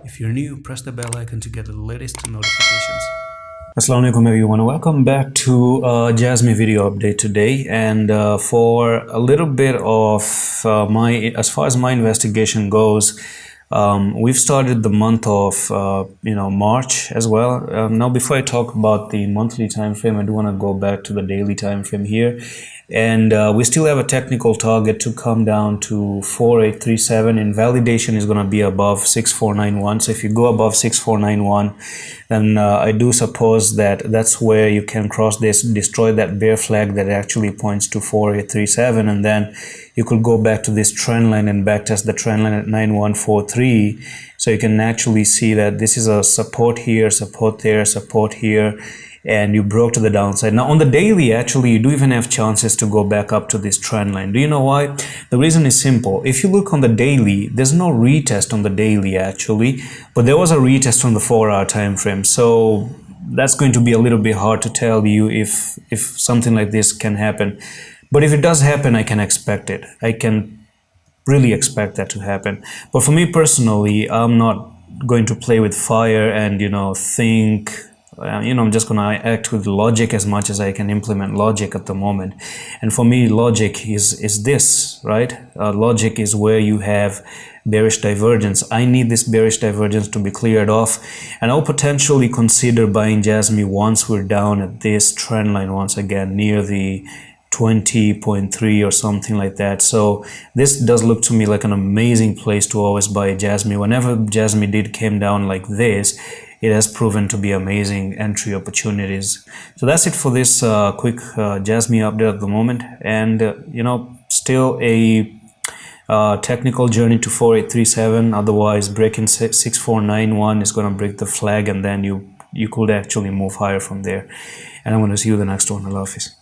If you're new, press the bell icon to get the latest notifications. Assalamu alaikum everyone, welcome back to JASMY video update today. And for a little bit of as far as my investigation goes, we've started the month of March as well. Now before I talk about the monthly time frame, I do want to go back to the daily time frame here. And we still have a technical target to come down to 4837. Invalidation is going to be above 6491. So if you go above 6491, then I do suppose that that's where you can cross this, destroy that bear flag that actually points to 4837, and then you could go back to this trend line and backtest the trend line at 9143. So you can actually see that this is a support here, support there, support here, and you broke to the downside. Now on the daily, actually you do even have chances to go back up to this trend line. Do you know why? The reason is simple. If you look on the daily, there's no retest on the daily actually, but there was a retest on the 4-hour time frame. So that's going to be a little bit hard to tell you if something like this can happen. But if it does happen, I can expect it. I can really expect that to happen. But for me personally, I'm not going to play with fire and think I'm just gonna act with logic as much as I can implement logic at the moment. And for me, logic is this, right? Logic is where you have bearish divergence. I need this bearish divergence to be cleared off, and I'll potentially consider buying JASMY once we're down at this trend line once again near the 20.3 or something like that. So this does look to me like an amazing place to always buy JASMY. Whenever JASMY came down like this, it has proven to be amazing entry opportunities. So that's it for this quick JASMY update at the moment. And still a technical journey to 4837. Otherwise, breaking 6491 is going to break the flag, and then you could actually move higher from there. And I'm going to see you the next one. Allah Hafiz.